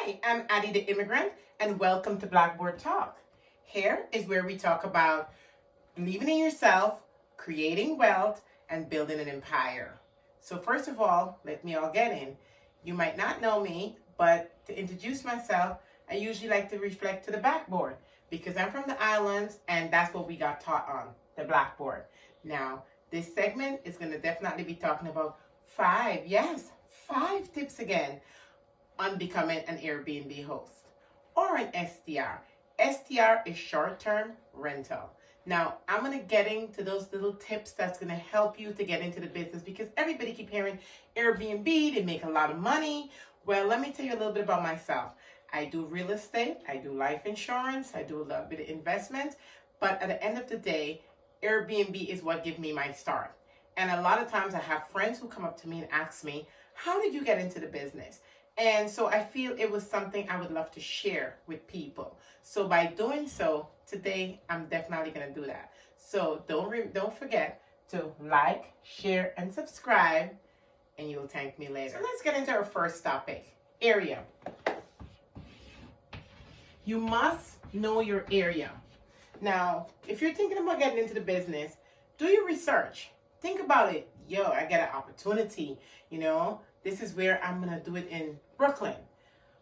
Hi, I'm Addie the Immigrant, and welcome to Blackboard Talk. Here is where we talk about believing in yourself, creating wealth, and building an empire. So first of all, let me all get in. You might not know me, but to introduce myself, I usually like to reflect to the backboard because I'm from the islands and that's what we got taught on, the blackboard. Now, this segment is going to definitely be talking about five tips again on becoming an Airbnb host or an STR. STR is short-term rental. Now, I'm going to get into those little tips that's going to help you to get into the business because everybody keep hearing Airbnb, they make a lot of money. Well, let me tell you a little bit about myself. I do real estate, I do life insurance, I do a little bit of investment, but at the end of the day, Airbnb is what gave me my start. And a lot of times I have friends who come up to me and ask me, how did you get into the business? And so I feel it was something I would love to share with people. So by doing so, today I'm definitely going to do that. So don't forget to like, share, and subscribe, and you'll thank me later. So let's get into our first topic, area. You must know your area. Now, if you're thinking about getting into the business, do your research. Think about it. Yo, I get an opportunity, this is where I'm going to do it in Brooklyn.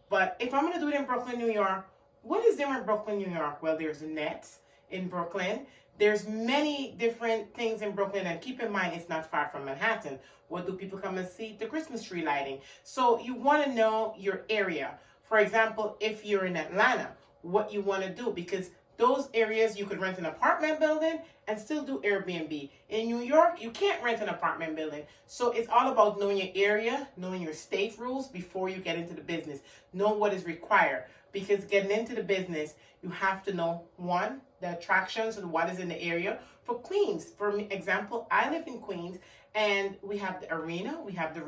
But if I'm going to do it in Brooklyn, New York, what is there in Brooklyn, New York? Well, there's nets in Brooklyn. There's many different things in Brooklyn. And keep in mind, it's not far from Manhattan. What do people come and see? The Christmas tree lighting. So you want to know your area. For example, if you're in Atlanta, what you want to do. Because those areas, you could rent an apartment building and still do Airbnb. In New York, you can't rent an apartment building. So it's all about knowing your area, knowing your state rules before you get into the business. Know what is required. Because getting into the business, you have to know, one, the attractions and what is in the area. For Queens, for example, I live in Queens and we have the arena, we have the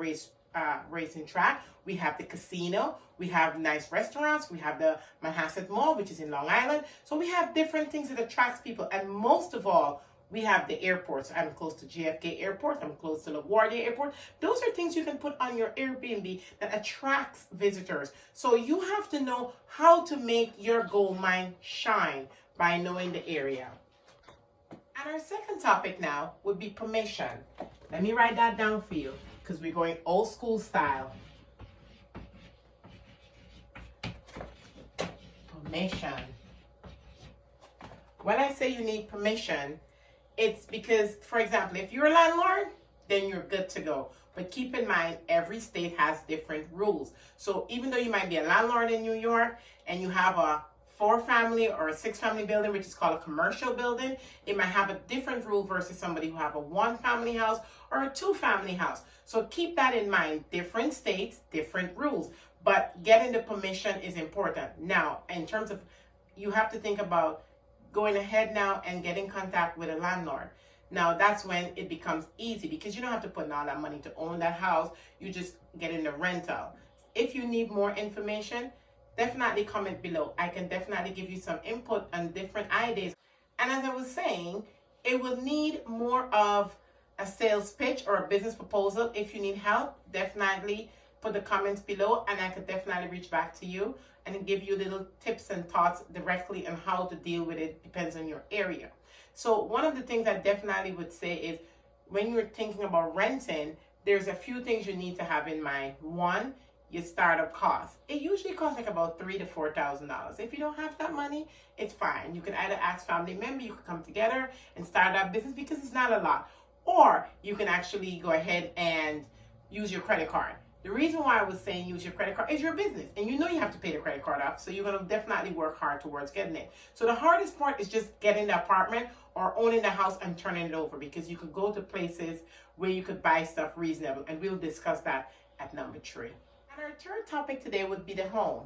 racing track, we have the casino, we have nice restaurants, we have the Manhasset Mall, which is in Long Island. So we have different things that attracts people. And most of all, we have the airports. I'm close to JFK Airport. I'm close to LaGuardia Airport. Those are things you can put on your Airbnb that attracts visitors. So you have to know how to make your gold mine shine by knowing the area. And our second topic now would be permission. Let me write that down for you because we're going old school style. Permission. When I say you need permission, it's because, for example, if you're a landlord, then you're good to go. But keep in mind, every state has different rules. So even though you might be a landlord in New York and you have a 4-family or a 6-family building, which is called a commercial building, it might have a different rule versus somebody who have a 1-family house or a 2-family house. So keep that in mind. Different states, different rules. But getting the permission is important. Now, in terms of, you have to think about going ahead now and get in contact with a landlord. Now that's when it becomes easy because you don't have to put in all that money to own that house. You just get in the rental. If you need more information, definitely comment below. I can definitely give you some input on different ideas. And as I was saying, it will need more of a sales pitch or a business proposal. If you need help, definitely put the comments below and I could definitely reach back to you and give you little tips and thoughts directly on how to deal with it. Depends on your area. So one of the things I definitely would say is when you're thinking about renting, there's a few things you need to have in mind. One, your startup costs. It usually costs like about $3,000 to $4,000. If you don't have that money, it's fine. You can either ask family member, you can come together and start that business because it's not a lot. Or you can actually go ahead and use your credit card. The reason why I was saying use your credit card is your business. And you know you have to pay the credit card off. So you're going to definitely work hard towards getting it. So the hardest part is just getting the apartment or owning the house and turning it over. Because you could go to places where you could buy stuff reasonable. And we'll discuss that at number 3. And our third topic today would be the home.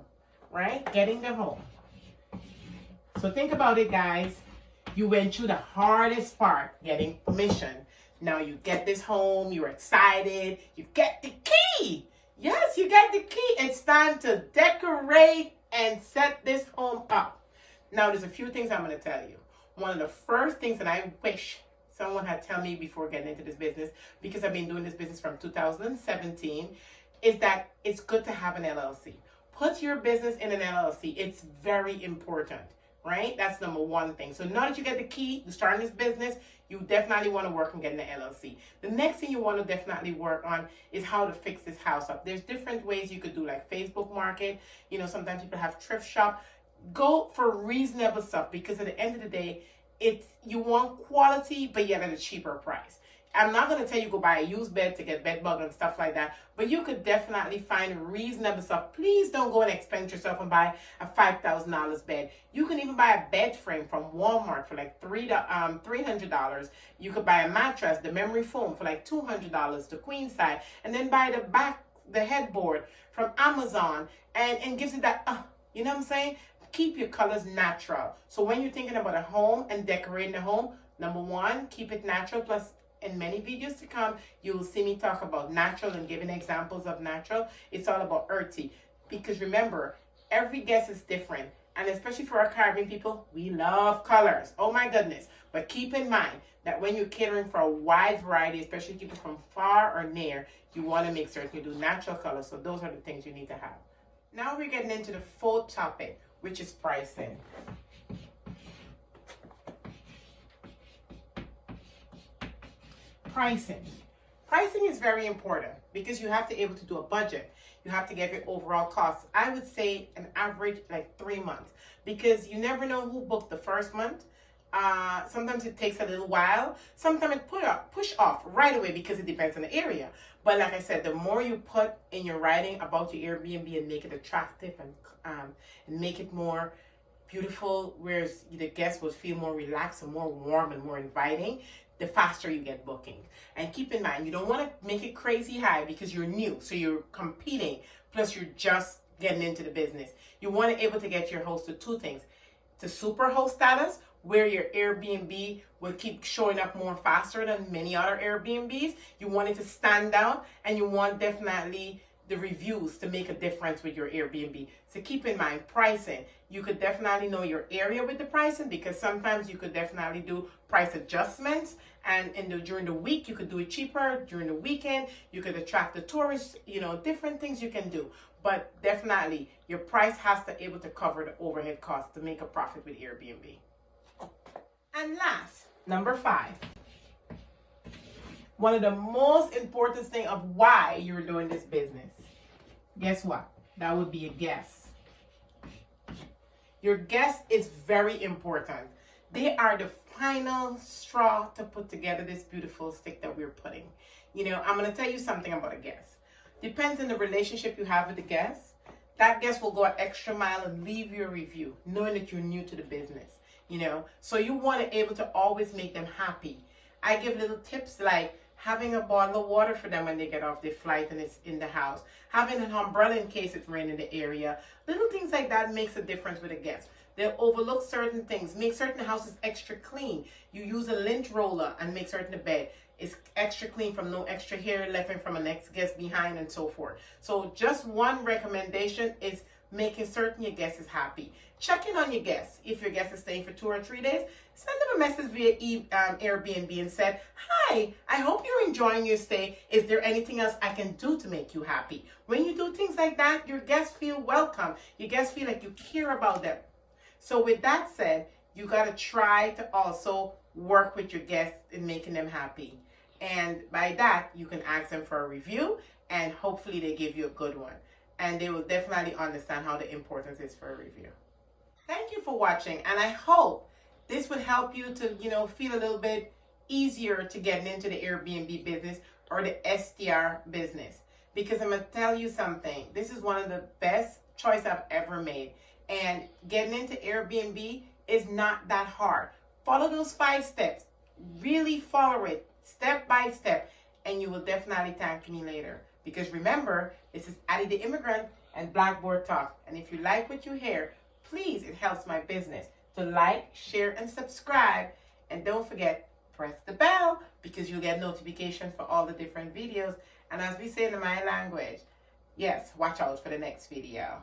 Right? Getting the home. So think about it, guys. You went through the hardest part, getting permission. Now you get this home, you're excited, you get the key. Yes, you got the key. It's time to decorate and set this home up. Now there's a few things I'm going to tell you. One of the first things that I wish someone had told me before getting into this business, because I've been doing this business from 2017, is that it's good to have an LLC. Put your business in an LLC. It's very important, right? That's number one thing. So now that you get the key to starting this business, you definitely want to work on getting the LLC. The next thing you want to definitely work on is how to fix this house up. There's different ways you could do, like Facebook Market. You know, sometimes people have thrift shop. Go for reasonable stuff, because at the end of the day, you want quality, but yet at a cheaper price. I'm not going to tell you go buy a used bed to get bed bug and stuff like that, but you could definitely find reasonable stuff. Please don't go and expend yourself and buy a $5,000 bed. You can even buy a bed frame from Walmart for like $300. You could buy a mattress, the memory foam, for like $200, the queen size, and then buy the headboard from Amazon, and gives you that, you know what I'm saying? Keep your colors natural. So when you're thinking about a home and decorating a home, number one, keep it natural. Plus, in many videos to come, you will see me talk about natural and giving examples of natural. It's all about earthy, because remember, every guest is different, and especially for our Caribbean people, we love colors. Oh my goodness. But keep in mind that when you're catering for a wide variety, especially people from far or near, you want to make certain you do natural colors. So those are the things you need to have. Now we're getting into the fourth topic, which is pricing. Pricing is very important, because you have to be able to do a budget. You have to get your overall costs. I would say an average like 3 months, because you never know who booked the first month. Sometimes it takes a little while. Sometimes it push off right away, because it depends on the area. But like I said, the more you put in your writing about your Airbnb and make it attractive and make it more beautiful, whereas the guests will feel more relaxed and more warm and more inviting, the faster you get booking. And keep in mind, you don't want to make it crazy high, because you're new, so you're competing, plus you're just getting into the business. You want to be able to get your host to two things: to super host status, where your Airbnb will keep showing up more faster than many other Airbnbs. You want it to stand out, and you want definitely the reviews to make a difference with your Airbnb. So keep in mind pricing. You could definitely know your area with the pricing, because sometimes you could definitely do price adjustments, and during the week you could do it cheaper. During the weekend you could attract the tourists, you know, different things you can do. But definitely your price has to be able to cover the overhead costs to make a profit with Airbnb. And last, number 5. One of the most important things of why you're doing this business. Guess what? That would be a guest. Your guest is very important. They are the final straw to put together this beautiful stick that we're putting. You know, I'm going to tell you something about a guest. Depends on the relationship you have with the guest. That guest will go an extra mile and leave you a review, knowing that you're new to the business. You know, so you want to be able to always make them happy. I give little tips like having a bottle of water for them when they get off their flight and it's in the house, having an umbrella in case it's raining in the area. Little things like that makes a difference with a guest. They'll overlook certain things. Make certain the house is extra clean. You use a lint roller and make certain the bed is extra clean, from no extra hair left in from a next guest behind, and so forth. So just one recommendation is making certain your guest is happy. Check in on your guests. If your guest is staying for 2 or 3 days, send them a message via Airbnb and said, "Hi, I hope you're enjoying your stay. Is there anything else I can do to make you happy?" When you do things like that, your guests feel welcome. Your guests feel like you care about them. So with that said, you got to try to also work with your guests in making them happy. And by that, you can ask them for a review, and hopefully they give you a good one. And they will definitely understand how the importance is for a review. Thank you for watching, and I hope this would help you to, feel a little bit easier to get into the Airbnb business or the STR business. Because I'm going to tell you something, this is one of the best choice I've ever made. And getting into Airbnb is not that hard. Follow those 5 steps. Really follow it step by step, and you will definitely thank me later. Because remember, this is Addie the Immigrant and Blackboard Talk. And if you like what you hear, please, it helps my business to like, share, and subscribe. And don't forget, press the bell, because you'll get notifications for all the different videos. And as we say in my language, yes, watch out for the next video.